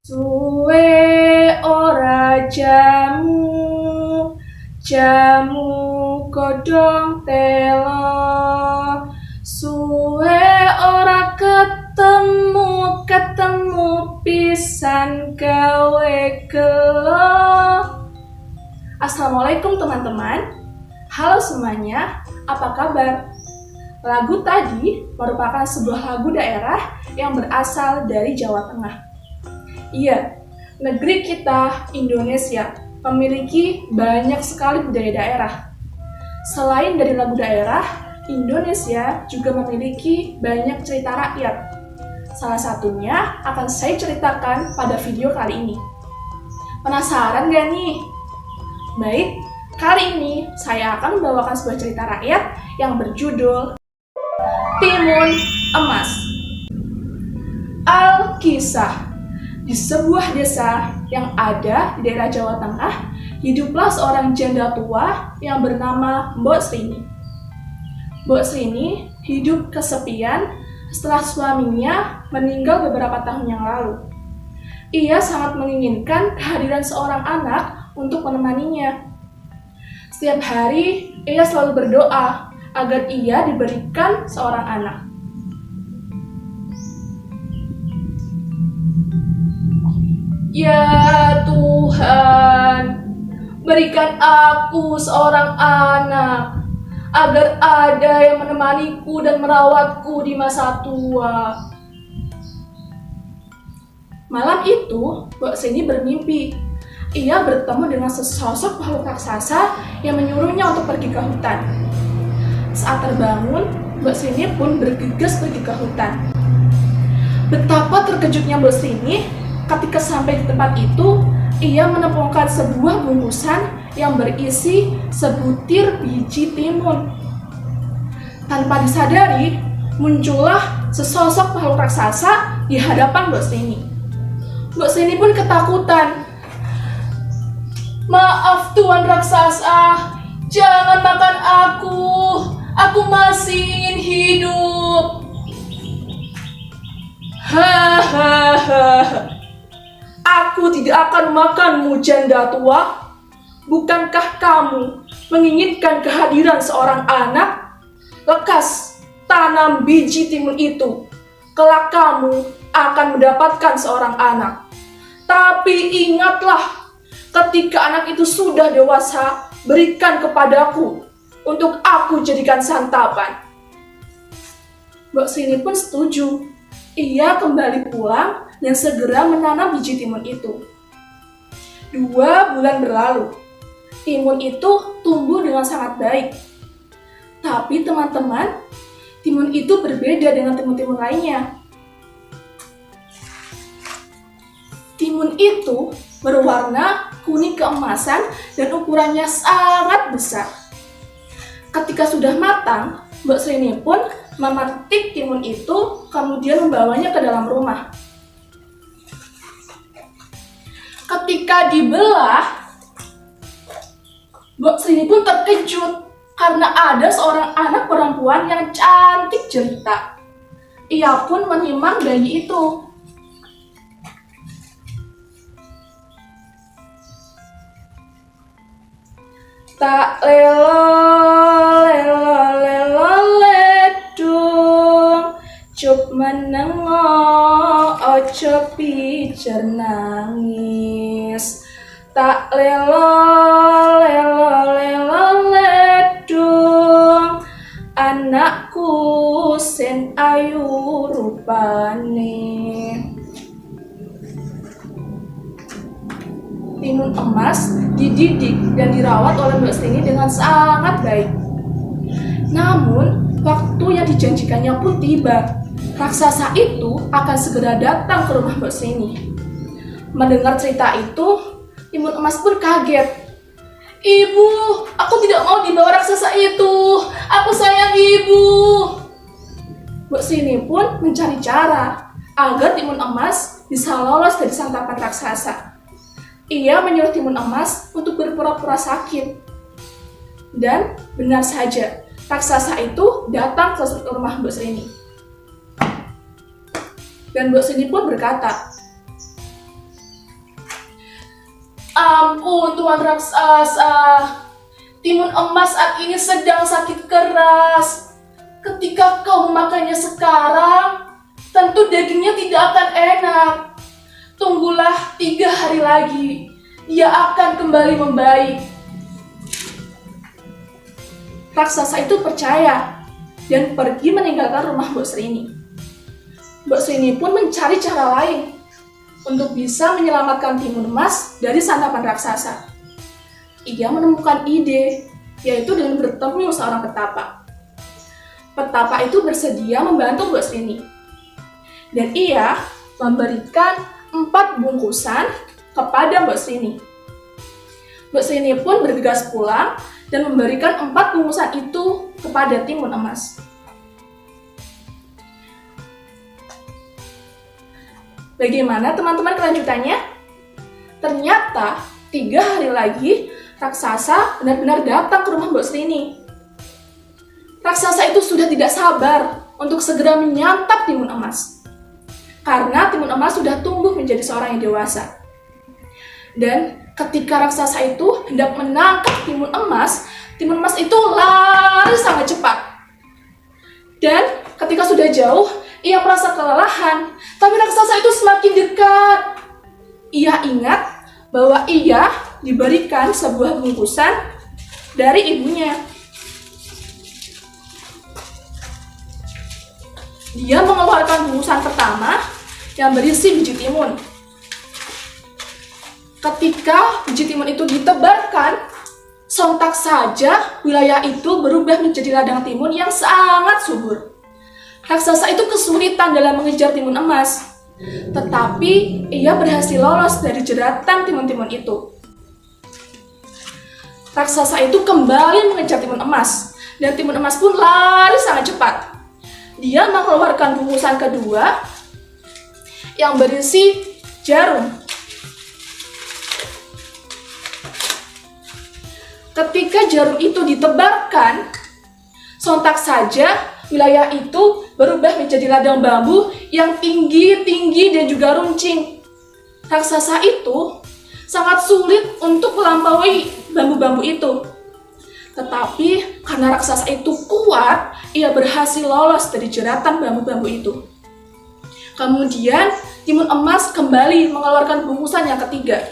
Suwe ora jamu, jamu godhong telo. Suwe ora ketemu, ketemu pisan gawe gelo. Assalamualaikum teman-teman. Halo semuanya, apa kabar? Lagu tadi merupakan sebuah lagu daerah yang berasal dari Jawa Tengah. Iya, negeri kita, Indonesia, memiliki banyak sekali budaya daerah. Selain dari lagu daerah, Indonesia juga memiliki banyak cerita rakyat. Salah satunya akan saya ceritakan pada video kali ini. Penasaran gak nih? Baik, kali ini saya akan membawakan sebuah cerita rakyat yang berjudul Timun Emas. Alkisah. Di sebuah desa yang ada di daerah Jawa Tengah, hiduplah seorang janda tua yang bernama Mbok Srini. Mbok Srini hidup kesepian setelah suaminya meninggal beberapa tahun yang lalu. Ia sangat menginginkan kehadiran seorang anak untuk menemaninya. Setiap hari, ia selalu berdoa agar ia diberikan seorang anak. Ya Tuhan, berikan aku seorang anak, agar ada yang menemaniku dan merawatku di masa tua. Malam itu, Mbok Srini bermimpi. Ia bertemu dengan sesosok makhluk raksasa yang menyuruhnya untuk pergi ke hutan. Saat terbangun, Mbok Srini pun bergegas pergi ke hutan. Betapa terkejutnya Mbok Srini ketika sampai di tempat itu, ia menemukan sebuah bungkusan yang berisi sebutir biji timun. Tanpa disadari, muncullah sesosok makhluk raksasa di hadapan Mbok Srini. Mbok Srini pun ketakutan. Maaf Tuan raksasa, jangan makan aku masih ingin hidup. Hahaha. Aku tidak akan makanmu, janda tua. Bukankah kamu menginginkan kehadiran seorang anak? Lekas tanam biji timun itu. Kelak kamu akan mendapatkan seorang anak. Tapi ingatlah, ketika anak itu sudah dewasa, berikan kepadaku untuk aku jadikan santapan. Mbok Srini pun setuju. Ia kembali pulang dan segera menanam biji timun itu. 2 bulan berlalu. Timun itu tumbuh dengan sangat baik. Tapi teman-teman, timun itu berbeda dengan timun-timun lainnya. Timun itu berwarna kuning keemasan dan ukurannya sangat besar. Ketika sudah matang, Mbok Srini pun memetik timun itu, kemudian membawanya ke dalam rumah. Ketika dibelah, Mbok Srini pun terkejut karena ada seorang anak perempuan yang cantik jelita. Ia pun menimang bayi itu. Tak Cup menengok ojo pijer nangis. Tak ledung anakku sen ayu rupane. Timun emas dididik dan dirawat oleh Mbok Srini dengan sangat baik. Namun, waktu yang dijanjikannya pun tiba. Raksasa itu akan segera datang ke rumah Mbok Srini. Mendengar cerita itu, timun emas pun kaget. Ibu, aku tidak mau dibawa raksasa itu. Aku sayang ibu. Mbok Srini pun mencari cara agar timun emas bisa lolos dari santapan raksasa. Ia menyuruh timun emas untuk berpura-pura sakit. Dan benar saja, raksasa itu datang ke rumah Mbok Srini. Dan Mbok Srini pun berkata, Ampun, Tuan raksasa. Timun emas saat ini sedang sakit keras. Ketika kau memakannya sekarang, tentu dagingnya tidak akan enak. Tunggulah 3 hari lagi, dia akan kembali membaik. Raksasa itu percaya dan pergi meninggalkan rumah Mbok Srini. Mbok Srini pun mencari cara lain untuk bisa menyelamatkan timun emas dari santapan raksasa. Ia menemukan ide, yaitu dengan bertemu seorang petapa. Petapa itu bersedia membantu Mbok Srini. Dan ia memberikan 4 bungkusan kepada Mbok Srini. Mbok Srini pun bergegas pulang dan memberikan 4 bungkusan itu kepada timun emas. Bagaimana teman-teman kelanjutannya? Ternyata 3 hari lagi raksasa benar-benar datang ke rumah Mbok Srini. Raksasa itu sudah tidak sabar untuk segera menyantap timun emas. Karena timun emas sudah tumbuh menjadi seorang yang dewasa. Dan ketika raksasa itu hendak menangkap timun emas itu lari sangat cepat. Dan ketika sudah jauh, ia merasa kelelahan, tapi raksasa itu semakin dekat. Ia ingat bahwa ia diberikan sebuah bungkusan dari ibunya. Dia mengeluarkan bungkusan pertama yang berisi biji timun. Ketika biji timun itu ditebarkan, sontak saja wilayah itu berubah menjadi ladang timun yang sangat subur. Raksasa itu kesulitan dalam mengejar timun emas, tetapi ia berhasil lolos dari jeratan timun-timun itu. Raksasa itu kembali mengejar timun emas, dan timun emas pun lari sangat cepat. Dia mengeluarkan bungkusan kedua yang berisi jarum. Ketika jarum itu ditebarkan, sontak saja wilayah itu berubah menjadi ladang bambu yang tinggi-tinggi dan juga runcing. Raksasa itu sangat sulit untuk melampaui bambu-bambu itu. Tetapi karena raksasa itu kuat, ia berhasil lolos dari jeratan bambu-bambu itu. Kemudian timun emas kembali mengeluarkan bungkusan yang ketiga,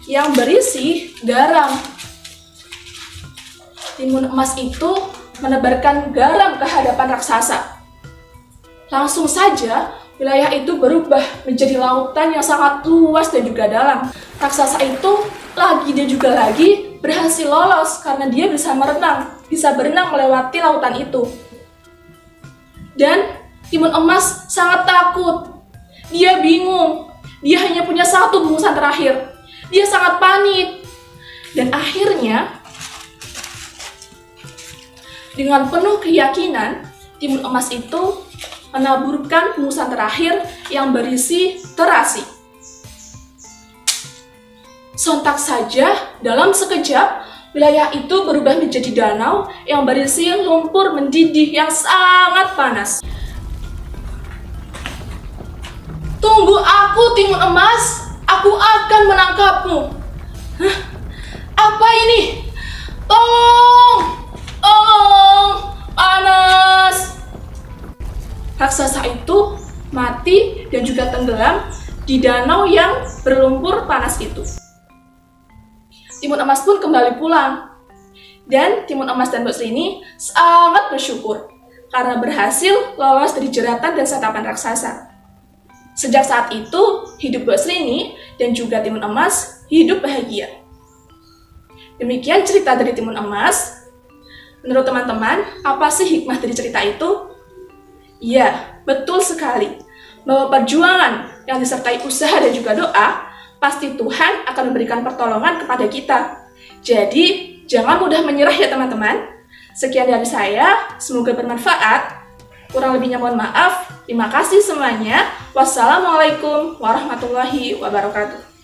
yang berisi garam. Timun emas itu menebarkan garam ke hadapan raksasa. Langsung saja wilayah itu berubah menjadi lautan yang sangat luas dan juga dalam. Raksasa itu lagi dan juga lagi berhasil lolos karena dia bisa berenang melewati lautan itu. Dan timun emas sangat takut. Dia bingung. Dia hanya punya 1 bungkusan terakhir. Dia sangat panik. Dan akhirnya, dengan penuh keyakinan, timun emas itu menaburkan bungkusan terakhir yang berisi terasi. Sontak saja, dalam sekejap, wilayah itu berubah menjadi danau yang berisi lumpur mendidih yang sangat panas. Tunggu aku, timun emas, aku akan menangkapmu. Hah? Apa ini? Tolong! Tolong! Panas! Raksasa itu mati dan juga tenggelam di danau yang berlumpur panas itu. Timun emas pun kembali pulang. Dan timun emas dan Mbok Srini sangat bersyukur karena berhasil lolos dari jeratan dan santapan raksasa. Sejak saat itu, hidup Mbok Srini dan juga timun emas hidup bahagia. Demikian cerita dari timun emas. Menurut teman-teman, apa sih hikmah dari cerita itu? Ya, betul sekali. Bahwa perjuangan yang disertai usaha dan juga doa, pasti Tuhan akan memberikan pertolongan kepada kita. Jadi, jangan mudah menyerah ya teman-teman. Sekian dari saya, semoga bermanfaat. Kurang lebihnya mohon maaf. Terima kasih semuanya. Wassalamualaikum warahmatullahi wabarakatuh.